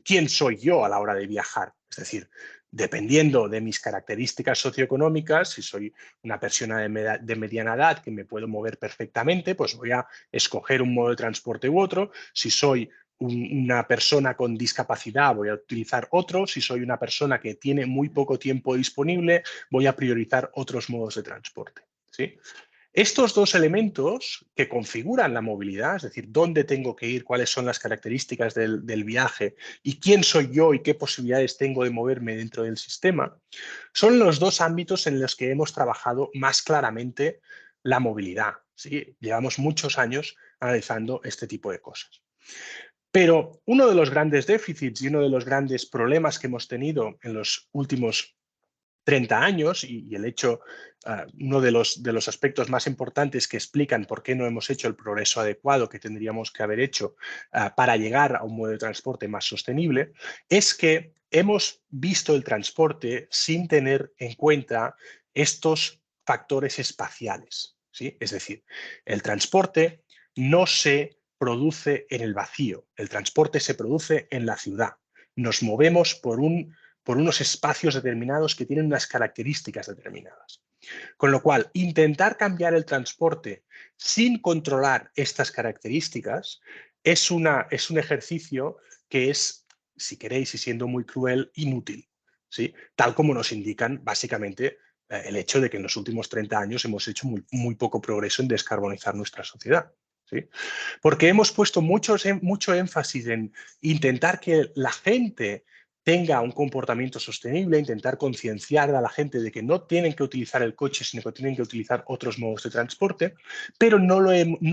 ¿Quién soy yo a la hora de viajar? Es decir, dependiendo de mis características socioeconómicas, si soy una persona de mediana edad que me puedo mover perfectamente, pues voy a escoger un modo de transporte u otro. Si soy una persona con discapacidad, voy a utilizar otro. Si soy una persona que tiene muy poco tiempo disponible, voy a priorizar otros modos de transporte, ¿sí? Estos dos elementos que configuran la movilidad, es decir, dónde tengo que ir, cuáles son las características del viaje y quién soy yo y qué posibilidades tengo de moverme dentro del sistema, son los dos ámbitos en los que hemos trabajado más claramente la movilidad, ¿sí? Llevamos muchos años analizando este tipo de cosas. Pero uno de los grandes déficits y uno de los grandes problemas que hemos tenido en los últimos 30 años y el hecho, uno de los aspectos más importantes que explican por qué no hemos hecho el progreso adecuado que tendríamos que haber hecho para llegar a un modo de transporte más sostenible, es que hemos visto el transporte sin tener en cuenta estos factores espaciales, ¿sí? Es decir, el transporte no se produce en el vacío, el transporte se produce en la ciudad. Nos movemos por unos espacios determinados que tienen unas características determinadas. Con lo cual, intentar cambiar el transporte sin controlar estas características es un ejercicio que es, si queréis y siendo muy cruel, inútil, ¿sí? Tal como nos indican básicamente el hecho de que en los últimos 30 años hemos hecho muy poco progreso en descarbonizar nuestra sociedad, ¿sí? Porque hemos puesto mucho énfasis en intentar que la gente tenga un comportamiento sostenible, intentar concienciar a la gente de que no tienen que utilizar el coche, sino que tienen que utilizar otros modos de transporte, pero no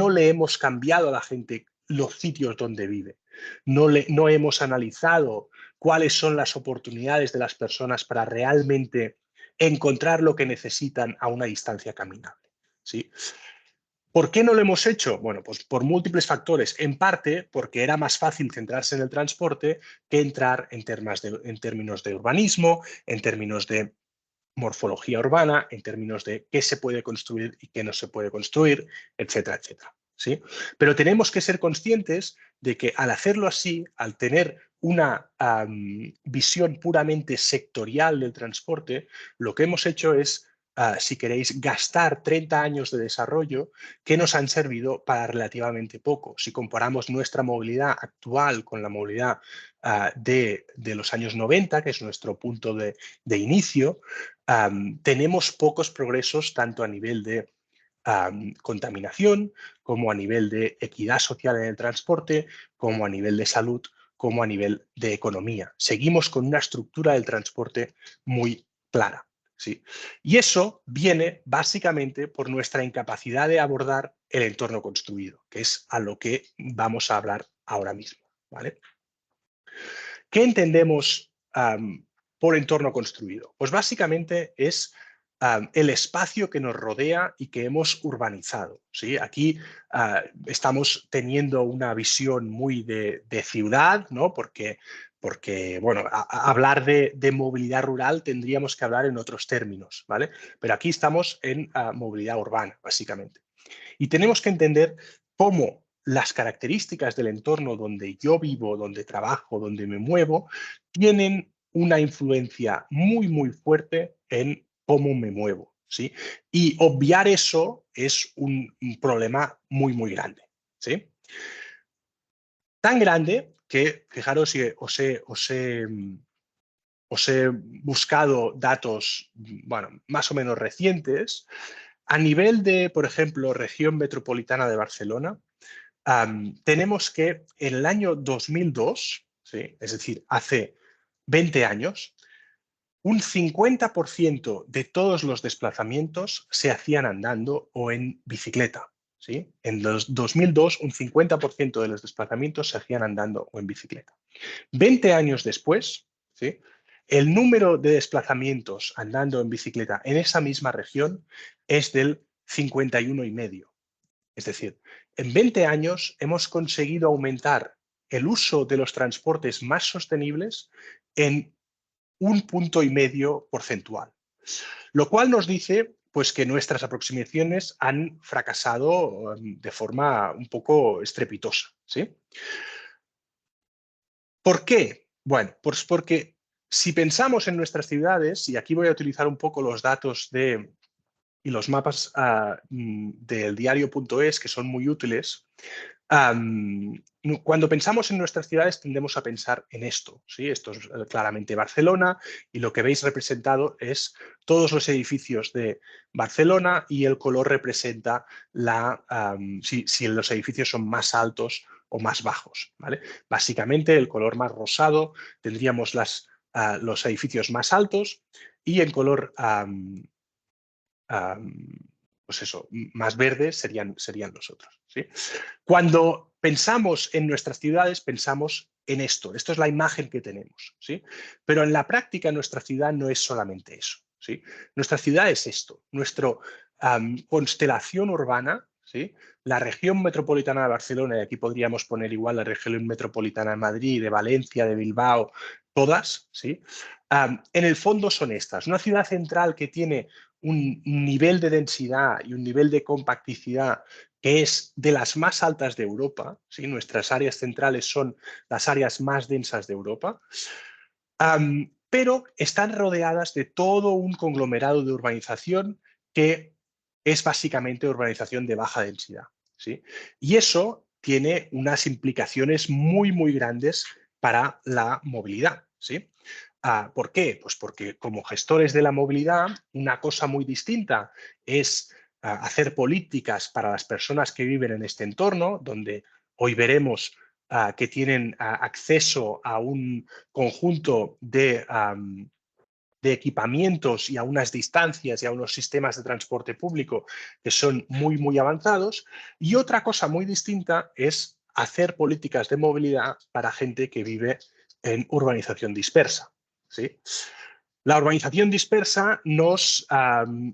le hemos cambiado a la gente los sitios donde vive. No hemos analizado cuáles son las oportunidades de las personas para realmente encontrar lo que necesitan a una distancia caminable, ¿sí? ¿Por qué no lo hemos hecho? Bueno, pues por múltiples factores. En parte porque era más fácil centrarse en el transporte que entrar en términos de urbanismo, en términos de morfología urbana, en términos de qué se puede construir y qué no se puede construir, etcétera, etcétera, ¿sí? Pero tenemos que ser conscientes de que al hacerlo así, al tener una visión puramente sectorial del transporte, lo que hemos hecho es, si queréis, gastar 30 años de desarrollo que nos han servido para relativamente poco. Si comparamos nuestra movilidad actual con la movilidad de los años 90, que es nuestro punto de inicio, tenemos pocos progresos tanto a nivel de contaminación, como a nivel de equidad social en el transporte, como a nivel de salud, como a nivel de economía. Seguimos con una estructura del transporte muy clara, ¿sí? Y eso viene básicamente por nuestra incapacidad de abordar el entorno construido, que es a lo que vamos a hablar ahora mismo, ¿vale? ¿Qué entendemos por entorno construido? Pues básicamente es el espacio que nos rodea y que hemos urbanizado, ¿sí? Aquí estamos teniendo una visión muy de ciudad, ¿no? Porque bueno, hablar de movilidad rural tendríamos que hablar en otros términos, ¿vale? Pero aquí estamos en movilidad urbana, básicamente. Y tenemos que entender cómo las características del entorno donde yo vivo, donde trabajo, donde me muevo, tienen una influencia muy fuerte en cómo me muevo, ¿sí? Y obviar eso es un problema muy grande, ¿sí? Tan grande que, fijaros, os he buscado datos, bueno, más o menos recientes. A nivel de, por ejemplo, región metropolitana de Barcelona, tenemos que en el año 2002, ¿sí? Es decir, hace 20 años, un 50% de todos los desplazamientos se hacían andando o en bicicleta. ¿Sí? En los 2002, un 50% de los desplazamientos se hacían andando o en bicicleta. 20 años después, ¿sí? El número de desplazamientos andando en bicicleta en esa misma región es del 51,5%. Es decir, en 20 años hemos conseguido aumentar el uso de los transportes más sostenibles en 1,5 puntos porcentual. Lo cual nos dice pues, que nuestras aproximaciones han fracasado de forma un poco estrepitosa. ¿Sí? ¿Por qué? Bueno, pues porque si pensamos en nuestras ciudades, y aquí voy a utilizar un poco los datos y los mapas del diario.es, que son muy útiles, cuando pensamos en nuestras ciudades tendemos a pensar en esto. ¿Sí? Esto es claramente Barcelona y lo que veis representado es todos los edificios de Barcelona y el color representa si los edificios son más altos o más bajos. ¿Vale? Básicamente el color más rosado tendríamos los edificios más altos y en color pues eso, más verdes serían los otros. ¿Sí? Cuando pensamos en nuestras ciudades, pensamos en esto. Esto es la imagen que tenemos. ¿Sí? Pero en la práctica, nuestra ciudad no es solamente eso. ¿Sí? Nuestra ciudad es esto. Nuestra constelación urbana, ¿sí? La región metropolitana de Barcelona, y aquí podríamos poner igual la región metropolitana de Madrid, de Valencia, de Bilbao, todas, ¿sí? En el fondo son estas. Una ciudad central que tiene un nivel de densidad y un nivel de compacticidad que es de las más altas de Europa, ¿sí? Nuestras áreas centrales son las áreas más densas de Europa, pero están rodeadas de todo un conglomerado de urbanización que es básicamente urbanización de baja densidad. ¿Sí? Y eso tiene unas implicaciones muy, muy grandes para la movilidad. ¿Sí? ¿Por qué? Pues porque como gestores de la movilidad, una cosa muy distinta es hacer políticas para las personas que viven en este entorno, donde hoy veremos que tienen acceso a un conjunto de equipamientos y a unas distancias y a unos sistemas de transporte público que son muy, muy avanzados. Y otra cosa muy distinta es hacer políticas de movilidad para gente que vive en urbanización dispersa. ¿Sí? La urbanización dispersa nos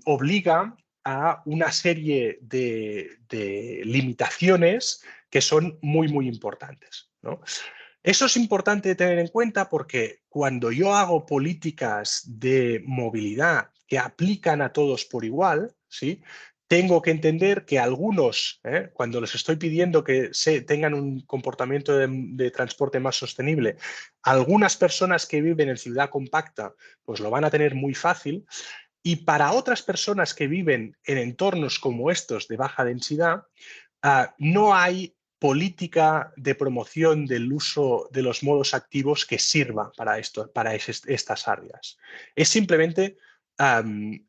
obliga a una serie de limitaciones que son muy, muy importantes. ¿No? Eso es importante tener en cuenta porque cuando yo hago políticas de movilidad que aplican a todos por igual, ¿sí? Tengo que entender que algunos, cuando les estoy pidiendo que tengan un comportamiento de transporte más sostenible, algunas personas que viven en ciudad compacta pues lo van a tener muy fácil y para otras personas que viven en entornos como estos de baja densidad, no hay política de promoción del uso de los modos activos que sirva para estas áreas. Es simplemente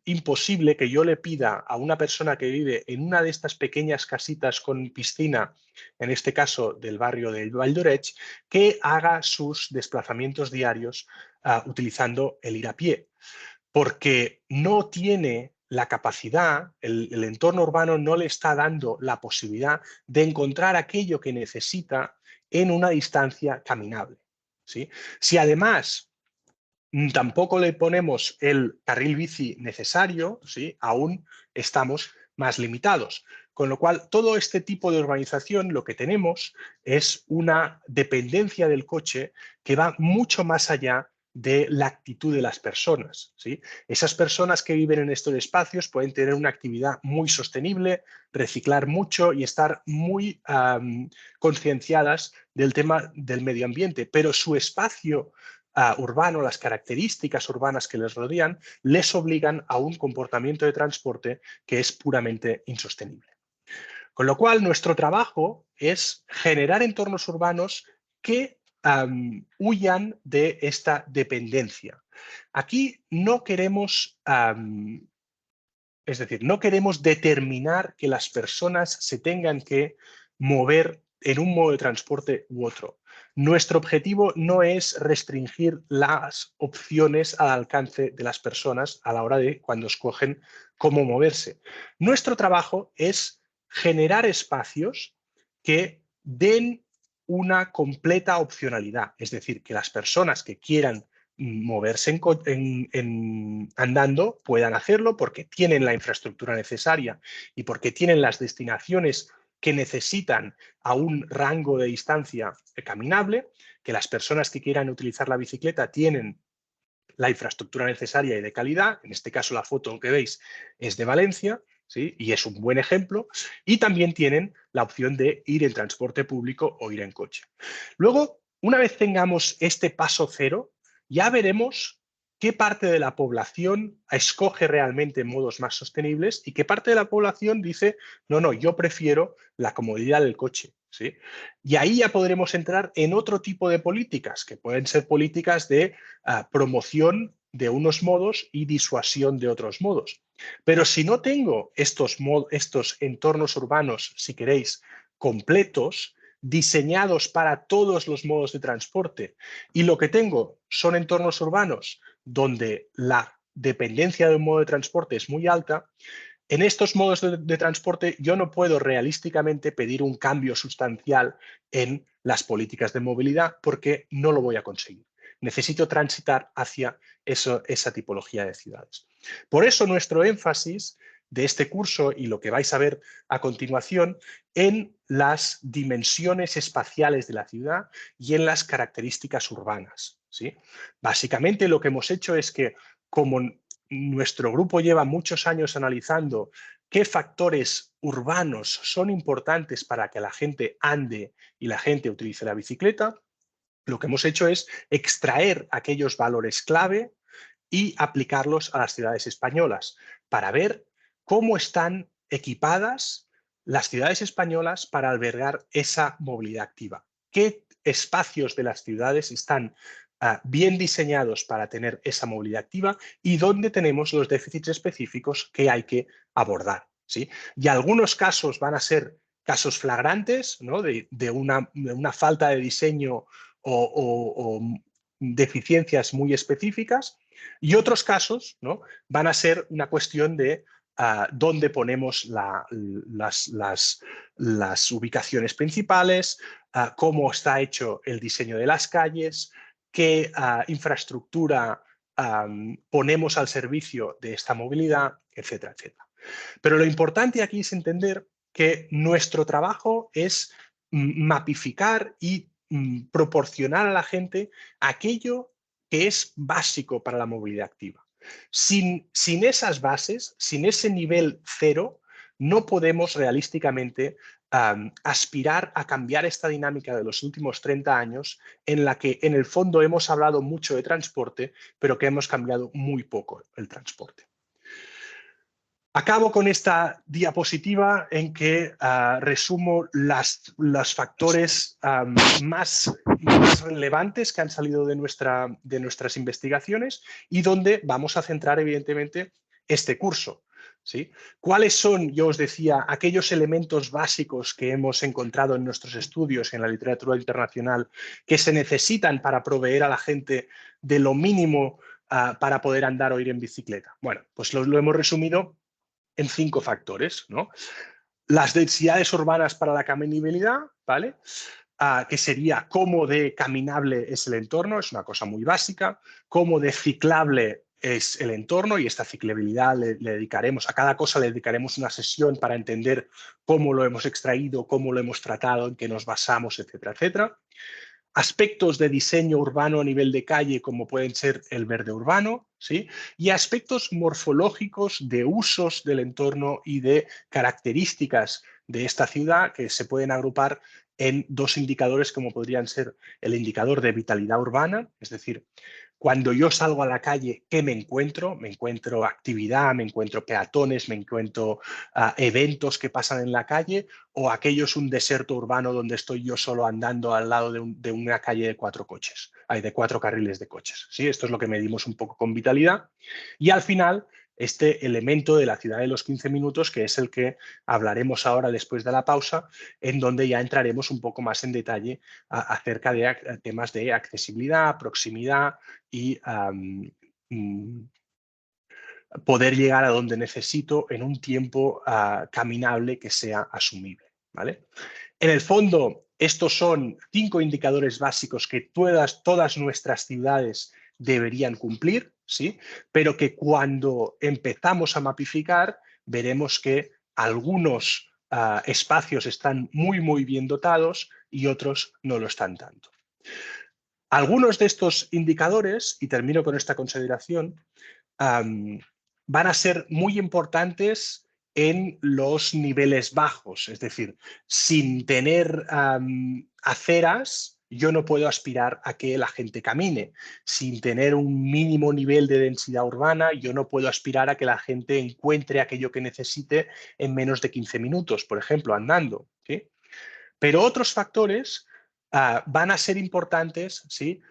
imposible que yo le pida a una persona que vive en una de estas pequeñas casitas con piscina, en este caso del barrio del Vall d'Oreig, que haga sus desplazamientos diarios utilizando el ir a pie, porque no tiene la capacidad, el entorno urbano no le está dando la posibilidad de encontrar aquello que necesita en una distancia caminable. ¿Sí? Si además tampoco le ponemos el carril bici necesario, ¿sí? Aún estamos más limitados. Con lo cual, todo este tipo de urbanización lo que tenemos es una dependencia del coche que va mucho más allá de la actitud de las personas. ¿Sí? Esas personas que viven en estos espacios pueden tener una actividad muy sostenible, reciclar mucho y estar muy concienciadas del tema del medio ambiente, pero su espacio urbano, las características urbanas que les rodean, les obligan a un comportamiento de transporte que es puramente insostenible. Con lo cual, nuestro trabajo es generar entornos urbanos que huyan de esta dependencia. Aquí no queremos, es decir, no queremos determinar que las personas se tengan que mover en un modo de transporte u otro. Nuestro objetivo no es restringir las opciones al alcance de las personas a la hora de cuando escogen cómo moverse. Nuestro trabajo es generar espacios que den una completa opcionalidad, es decir, que las personas que quieran moverse andando puedan hacerlo porque tienen la infraestructura necesaria y porque tienen las destinaciones que necesitan a un rango de distancia caminable, que las personas que quieran utilizar la bicicleta tienen la infraestructura necesaria y de calidad. En este caso, la foto que veis es de Valencia, ¿sí? Y es un buen ejemplo. Y también tienen la opción de ir en transporte público o ir en coche. Luego, una vez tengamos este paso cero, ya veremos qué parte de la población escoge realmente modos más sostenibles y qué parte de la población dice, no, no, yo prefiero la comodidad del coche. ¿Sí? Y ahí ya podremos entrar en otro tipo de políticas, que pueden ser políticas de promoción de unos modos y disuasión de otros modos. Pero si no tengo estos entornos urbanos, si queréis, completos, diseñados para todos los modos de transporte, y lo que tengo son entornos urbanos donde la dependencia de un modo de transporte es muy alta, en estos modos de transporte yo no puedo realísticamente pedir un cambio sustancial en las políticas de movilidad porque no lo voy a conseguir. Necesito transitar hacia esa tipología de ciudades. Por eso nuestro énfasis de este curso y lo que vais a ver a continuación en las dimensiones espaciales de la ciudad y en las características urbanas. ¿Sí? Básicamente lo que hemos hecho es que como nuestro grupo lleva muchos años analizando qué factores urbanos son importantes para que la gente ande y la gente utilice la bicicleta, lo que hemos hecho es extraer aquellos valores clave y aplicarlos a las ciudades españolas para ver cómo están equipadas las ciudades españolas para albergar esa movilidad activa. ¿Qué espacios de las ciudades están bien diseñados para tener esa movilidad activa y dónde tenemos los déficits específicos que hay que abordar? ¿Sí? Y algunos casos van a ser casos flagrantes, ¿no? de una falta de diseño o deficiencias muy específicas, y otros casos, ¿no? van a ser una cuestión de dónde ponemos las ubicaciones principales, cómo está hecho el diseño de las calles, qué infraestructura ponemos al servicio de esta movilidad, etcétera, etcétera. Pero lo importante aquí es entender que nuestro trabajo es mapificar y proporcionar a la gente aquello que es básico para la movilidad activa. Sin esas bases, sin ese nivel cero, no podemos realísticamente aspirar a cambiar esta dinámica de los últimos 30 años en la que en el fondo hemos hablado mucho de transporte, pero que hemos cambiado muy poco el transporte. Acabo con esta diapositiva en que resumo los factores más relevantes que han salido de nuestras investigaciones y donde vamos a centrar, evidentemente, este curso. ¿Sí? ¿Cuáles son, yo os decía, aquellos elementos básicos que hemos encontrado en nuestros estudios, en la literatura internacional, que se necesitan para proveer a la gente de lo mínimo para poder andar o ir en bicicleta? Bueno, pues lo hemos resumido en 5 factores, ¿no? Las densidades urbanas para la caminabilidad, ¿vale? Que sería cómo de caminable es el entorno, es una cosa muy básica, cómo de ciclable es el entorno y esta ciclabilidad le dedicaremos, a cada cosa le dedicaremos una sesión para entender cómo lo hemos extraído, cómo lo hemos tratado, en qué nos basamos, etcétera, etcétera. Aspectos de diseño urbano a nivel de calle, como pueden ser el verde urbano, ¿sí? Y aspectos morfológicos de usos del entorno y de características de esta ciudad que se pueden agrupar en 2 indicadores como podrían ser el indicador de vitalidad urbana, es decir, cuando yo salgo a la calle, ¿qué me encuentro? Me encuentro actividad, me encuentro peatones, me encuentro eventos que pasan en la calle, o aquello es un desierto urbano donde estoy yo solo andando al lado de una calle de 4 coches, de 4 carriles de coches. ¿Sí? Esto es lo que medimos un poco con vitalidad. Y al final, este elemento de la ciudad de los 15 minutos, que es el que hablaremos ahora después de la pausa, en donde ya entraremos un poco más en detalle acerca de temas de accesibilidad, proximidad y poder llegar a donde necesito en un tiempo caminable que sea asumible, ¿vale? En el fondo, estos son 5 indicadores básicos que todas nuestras ciudades deberían cumplir, ¿sí? Pero que cuando empezamos a mapificar, veremos que algunos espacios están muy bien dotados y otros no lo están tanto. Algunos de estos indicadores, y termino con esta consideración, van a ser muy importantes en los niveles bajos, es decir, sin tener aceras, yo no puedo aspirar a que la gente camine. Sin tener un mínimo nivel de densidad urbana, yo no puedo aspirar a que la gente encuentre aquello que necesite en menos de 15 minutos, por ejemplo, andando, ¿sí? Pero otros factores van a ser importantes, ¿sí?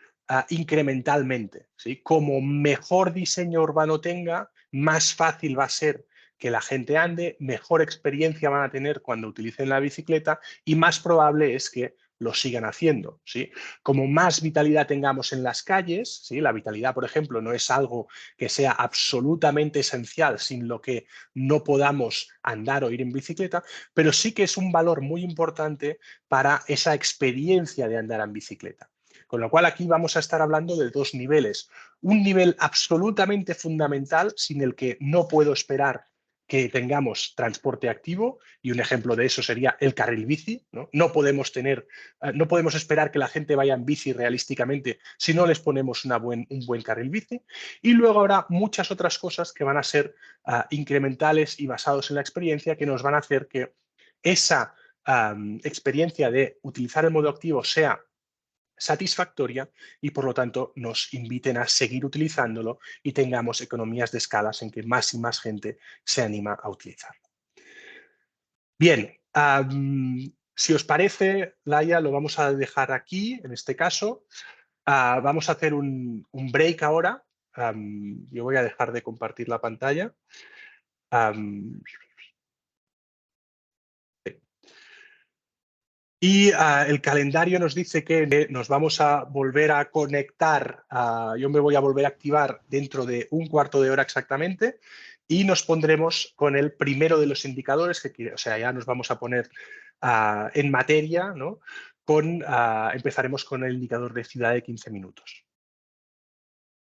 Incrementalmente, ¿sí? Como mejor diseño urbano tenga, más fácil va a ser que la gente ande, mejor experiencia van a tener cuando utilicen la bicicleta y más probable es que lo sigan haciendo, ¿sí? Como más vitalidad tengamos en las calles, ¿sí? La vitalidad, por ejemplo, no es algo que sea absolutamente esencial, sin lo que no podamos andar o ir en bicicleta, pero sí que es un valor muy importante para esa experiencia de andar en bicicleta. Con lo cual aquí vamos a estar hablando de 2 niveles. Un nivel absolutamente fundamental sin el que no puedo esperar que tengamos transporte activo, y un ejemplo de eso sería el carril bici. No podemos esperar que la gente vaya en bici realísticamente si no les ponemos un buen carril bici. Y luego habrá muchas otras cosas que van a ser incrementales y basados en la experiencia que nos van a hacer que esa experiencia de utilizar el modo activo sea satisfactoria y por lo tanto nos inviten a seguir utilizándolo y tengamos economías de escalas en que más y más gente se anima a utilizarlo. Bien, si os parece, Laia, lo vamos a dejar aquí en este caso. Vamos a hacer un break ahora. Yo voy a dejar de compartir la pantalla. Y el calendario nos dice que nos vamos a volver a conectar, yo me voy a volver a activar dentro de un cuarto de hora exactamente y nos pondremos con el primero de los indicadores, o sea, ya nos vamos a poner en materia, ¿no? Empezaremos con el indicador de ciudad de 15 minutos.